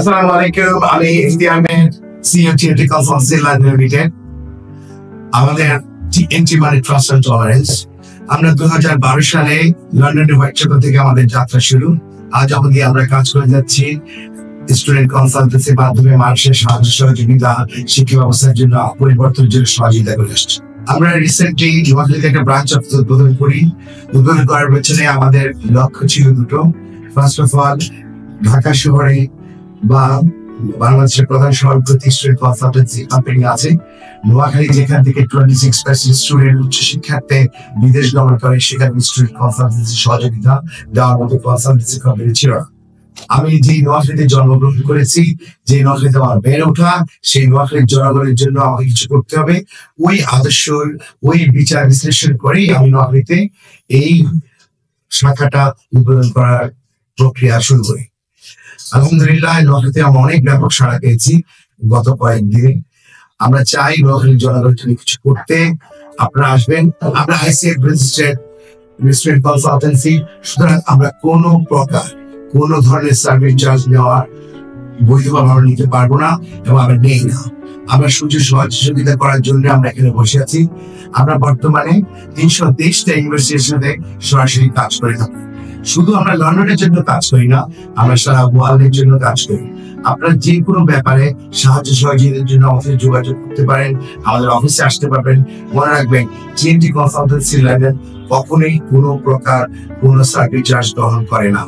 আসসালামু আলাইকুম, আমি Iftiyar Ahmed, CEO TNT consultancy London limited. আমাদের টিএনটি মানে ট্রাস্ট এন্ড টলারেন্স। আমরা 2012 সালে লন্ডনের হোয়াইটচপল থেকে আমাদের যাত্রা শুরু। আজ অবধি আমরা কাজ করে যাচ্ছি স্টুডেন্ট কনসালটেন্সির মাধ্যমে মানুষের সাহায্য সহযোগিতা, শিক্ষা ব্যবস্থার জন্য পরিবর্তনের জন্য সহযোগিতা করে আসছি। আমরা রিসেন্টলি নোয়াখালীতে একটা ব্রাঞ্চ অফিস উদ্বোধন করি। উদ্বোধন করার পেছনে আমাদের লক্ষ্য ছিল দুটো। ফার্স্ট অফ অল, ঢাকা শহরে বা বাংলাদেশের প্রধান শহর স্টুডেন্ট কনসালটেন্সি কোম্পানি আছে। নোয়াখালী যেখান থেকে 26% স্টুডেন্ট উচ্চ শিক্ষার্থে বিদেশ গমন করে, সেখানে স্টুডেন্ট কনসালটেন্সি সহযোগিতা দেওয়ার মতো কনসালটেন্সি কোম্পানি ছিল না। আমি যে নোয়াখালীতে জন্মগ্রহণ করেছি, যে নোয়াখালীতে আমার বেড়ে ওঠা, সেই নোয়াখালীর জনগণের জন্য আমাকে কিছু করতে হবে। ওই আদর্শ, ওই বিচার বিশ্লেষণ করেই আমি নোয়াখালীতে এই শাখাটা উদ্বোধন করার প্রক্রিয়া শুরু করি। আলহামদুলিল্লাহ, নোয়াখালীতে আমরা অনেক ব্যাপক সাড়া পেয়েছি গত কয়েকদিনে। আমরা চাই নোয়াখালীর জনগণের জন্য কিছু করতে। আপনারা আসবেন। আমরা আইসিএফ রেজিস্টার্ড স্টুডেন্ট কনসালটেন্সি, সুতরাং আমরা কোন ধরনের সার্ভিস চার্জ নেওয়ার বৈধভাবে আমরা নিতে পারবো না এবং আমরা নেই না। আমরা সুযোগ সহযোগিতা করার জন্য আমরা এখানে বসে আছি। আমরা বর্তমানে 323টা ইউনিভার্সিটির সাথে সরাসরি কাজ করে থাকি। শুধু আমরা লন্ডনের জন্য কাজ করি না, আমরা সারা ওয়ার্ল্ডের জন্য কাজ করি। আপনারা যে কোনো ব্যাপারে সাহায্য সহযোগিতার জন্য আমাদের যোগাযোগ করতে পারেন, আমাদের অফিসে আসতে পারবেন। মনে রাখবেন, টিএনটি কনসালটেন্সি লন্ডন কখনোই কোনো প্রকার কোনো সার্ভিস চার্জ গ্রহণ করে না।